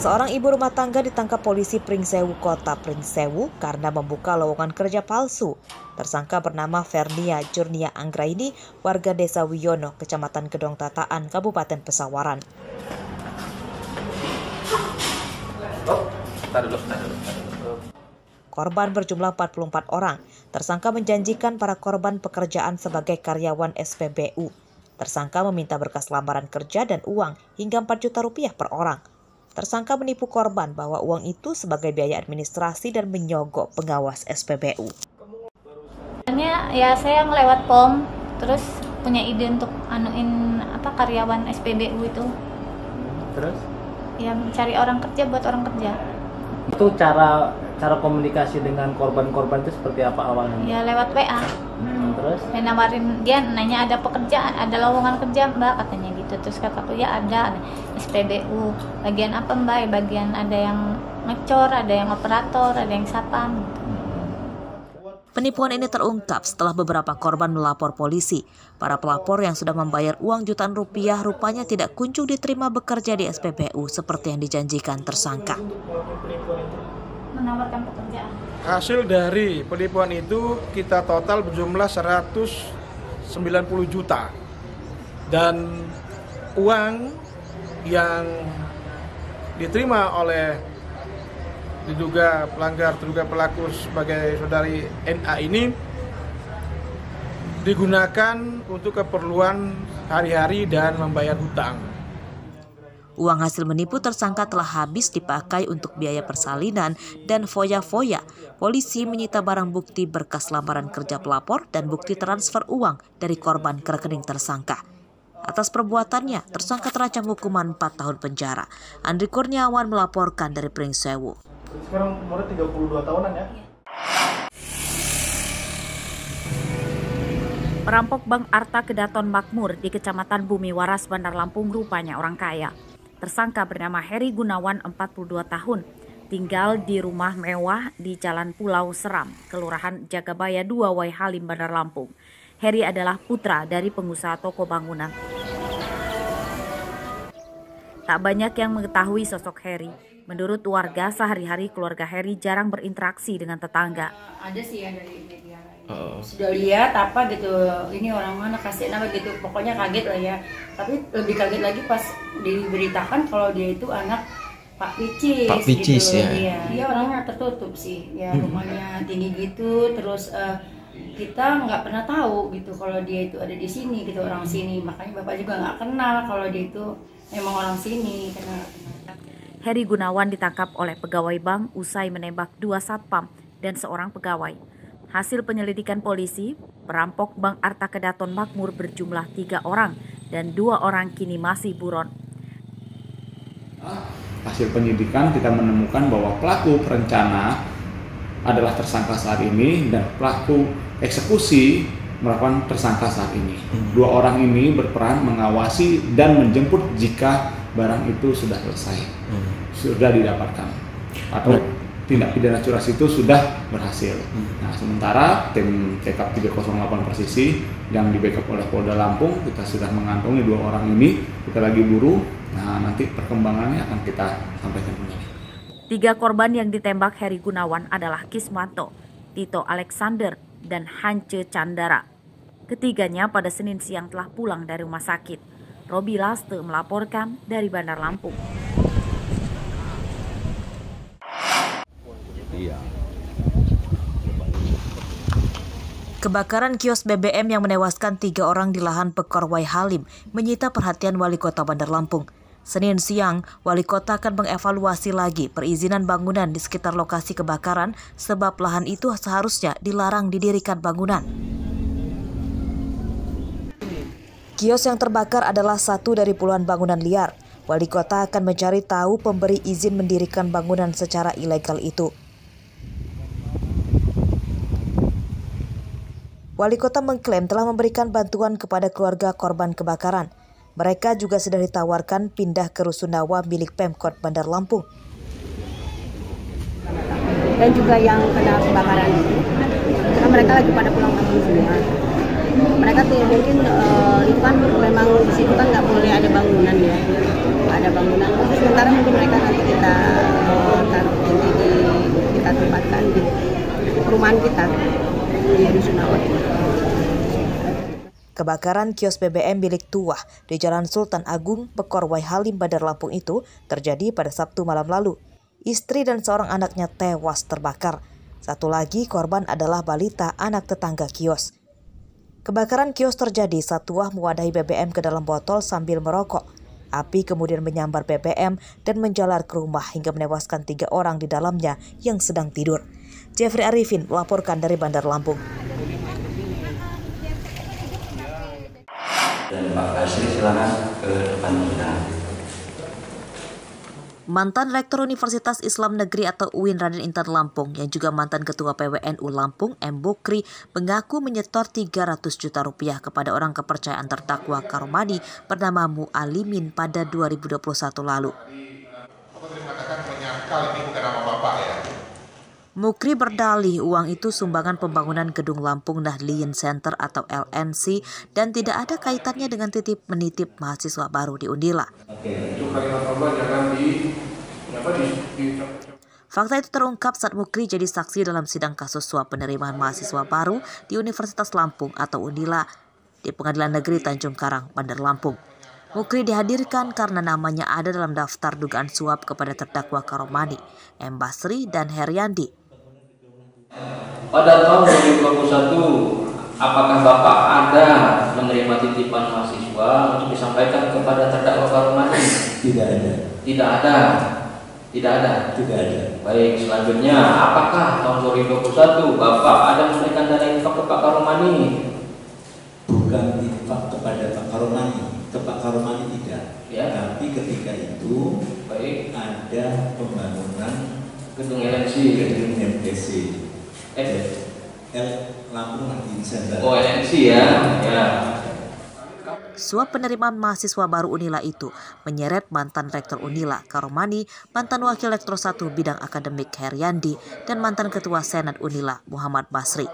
Seorang ibu rumah tangga ditangkap polisi Pringsewu, Kota Pringsewu karena membuka lowongan kerja palsu. Tersangka bernama Vernia Jurnia Anggraini, warga Desa Wiyono, Kecamatan Gedong Tataan, Kabupaten Pesawaran. Korban berjumlah 44 orang. Tersangka menjanjikan para korban pekerjaan sebagai karyawan SPBU. Tersangka meminta berkas lamaran kerja dan uang hingga 4 juta rupiah per orang. Tersangka menipu korban bahwa uang itu sebagai biaya administrasi dan menyogok pengawas SPBU. Ya saya ngelewat POM, terus punya ide untuk karyawan SPBU itu. Terus? Ya mencari orang kerja buat orang kerja. Itu cara komunikasi dengan korban-korban itu seperti apa awalnya? Ya lewat WA. Terus? Dia nanya ada pekerjaan, ada lowongan kerja Mbak, katanya gitu. Terus kataku ya ada SPBU. Bagian apa Mbak? Bagian ada yang ngecor, ada yang operator, ada yang sapam. Penipuan ini terungkap setelah beberapa korban melapor polisi. Para pelapor yang sudah membayar uang jutaan rupiah rupanya tidak kunjung diterima bekerja di SPBU seperti yang dijanjikan tersangka. Menawarkan pekerjaan. Hasil dari penipuan itu kita total berjumlah 190 juta. Dan uang yang diterima oleh terduga pelaku sebagai saudari NA ini digunakan untuk keperluan hari-hari dan membayar hutang. Uang hasil menipu tersangka telah habis dipakai untuk biaya persalinan dan foya-foya. Polisi menyita barang bukti berkas lamaran kerja pelapor dan bukti transfer uang dari korban ke rekening tersangka. Atas perbuatannya, tersangka terancam hukuman 4 tahun penjara. Andri Kurniawan melaporkan dari Pringsewu. Sekarang umurnya 32 tahunan ya? Perampok Bank Arta Kedaton Makmur di Kecamatan Bumi Waras, Bandar Lampung rupanya orang kaya. Tersangka bernama Heri Gunawan, 42 tahun, tinggal di rumah mewah di Jalan Pulau Seram, Kelurahan Jagabaya 2, Waihalim, Bandar Lampung. Heri adalah putra dari pengusaha toko bangunan. Tak banyak yang mengetahui sosok Heri. Menurut warga, sehari-hari keluarga Heri jarang berinteraksi dengan tetangga. Ada sih ya dari media lain. Sudah lihat apa gitu, ini orang mana kasih nama gitu, pokoknya kaget lah ya. Tapi lebih kaget lagi pas diberitakan kalau dia itu anak Pak Picis. Pak Picis gitu. ya. Dia orangnya tertutup sih, ya rumahnya tinggi gitu, terus kita nggak pernah tahu gitu kalau dia itu ada di sini gitu, orang sini. Makanya bapak juga nggak kenal kalau dia itu memang orang sini. Heri Gunawan ditangkap oleh pegawai bank usai menembak 2 satpam dan seorang pegawai. Hasil penyelidikan polisi, perampok Bank Arta Kedaton Makmur berjumlah 3 orang dan 2 orang kini masih buron. Hasil penyidikan kita menemukan bahwa pelaku perencana adalah tersangka saat ini dan pelaku eksekusi merupakan tersangka saat ini. 2 orang ini berperan mengawasi dan menjemput jika barang itu sudah selesai, sudah didapatkan, atau tindak pidana curas itu sudah berhasil. Nah, sementara tim TKP 308 Persisi yang di-backup oleh Polda Lampung, kita sudah mengantongi 2 orang ini, kita lagi buru. Nah, nanti perkembangannya akan kita sampaikan kembali. 3 korban yang ditembak Heri Gunawan adalah Kismanto, Tito Alexander, dan Hance Candara. Ketiganya pada Senin siang telah pulang dari rumah sakit. Robi Laste melaporkan dari Bandar Lampung. Kebakaran kios BBM yang menewaskan 3 orang di lahan Pekor Waihalim menyita perhatian Wali Kota Bandar Lampung. Senin siang, Wali Kota akan mengevaluasi lagi perizinan bangunan di sekitar lokasi kebakaran sebab lahan itu seharusnya dilarang didirikan bangunan. Kios yang terbakar adalah satu dari puluhan bangunan liar. Wali Kota akan mencari tahu pemberi izin mendirikan bangunan secara ilegal itu. Wali Kota mengklaim telah memberikan bantuan kepada keluarga korban kebakaran. Mereka juga sudah ditawarkan pindah ke Rusunawa milik Pemkot Bandar Lampung. Dan juga yang kena kebakaran itu, karena mereka lagi pada pulang kampung semua. Mereka tuh mungkin itu kan memang di situ kan nggak boleh ada bangunan ya, ada bangunan. Sementara mungkin mereka nanti kita tempatkan di perumahan kita di Rusunawa. Kebakaran kios BBM milik Tuah di Jalan Sultan Agung, Pekorwai Halim, Bandar Lampung itu terjadi pada Sabtu malam lalu. Istri dan seorang anaknya tewas terbakar. Satu lagi korban adalah balita anak tetangga kios. Kebakaran kios terjadi saat Tuah mewadahi BBM ke dalam botol sambil merokok. Api kemudian menyambar BBM dan menjalar ke rumah hingga menewaskan 3 orang di dalamnya yang sedang tidur. Jeffrey Arifin melaporkan dari Bandar Lampung. Dan Pak Basri silakan ke depan kita. Mantan Rektor Universitas Islam Negeri atau UIN Raden Intan Lampung yang juga mantan Ketua PWNU Lampung M. Bukri mengaku menyetor 300 juta rupiah kepada orang kepercayaan terdakwa Karomani bernama Mu'alimin pada 2021 lalu. Mukri berdalih uang itu sumbangan pembangunan Gedung Lampung Nahdliyin Center atau LNC dan tidak ada kaitannya dengan titip menitip mahasiswa baru di Undila. Fakta itu terungkap saat Mukri jadi saksi dalam sidang kasus suap penerimaan mahasiswa baru di Universitas Lampung atau Undila di Pengadilan Negeri Tanjung Karang, Bandar Lampung. Mukri dihadirkan karena namanya ada dalam daftar dugaan suap kepada terdakwa Karomani, M. Basri, dan Heriandi. Pada tahun 2021, apakah Bapak ada menerima titipan mahasiswa untuk disampaikan kepada terdakwa Karomani? Tidak ada. Tidak ada. Tidak ada. Tidak ada. Baik, selanjutnya, apakah tahun 2021 Bapak ada memberikan dana infak ke Pak Karomani? Bukan infak kepada Pak Karomani. Ke Pak Karomani tidak. Ya. Tapi ketika itu, baik, ada pembangunan gedung LNC. Gedung MDC. Lampung Nahdliyin Center. Oh, LNC ya. Ya. Suap penerimaan mahasiswa baru Unila itu menyeret mantan Rektor Unila Karomani, mantan Wakil Rektor 1 Bidang Akademik Heriandi, dan mantan Ketua Senat Unila Muhammad Basri.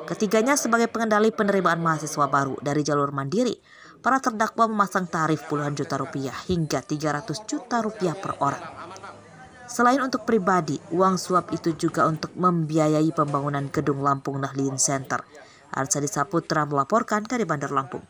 Ketiganya sebagai pengendali penerimaan mahasiswa baru dari jalur mandiri. Para terdakwa memasang tarif puluhan juta rupiah hingga 300 juta rupiah per orang. Selain untuk pribadi, uang suap itu juga untuk membiayai pembangunan Gedung Lampung Nahdliyin Center. Arsadi Saputra melaporkan dari Bandar Lampung.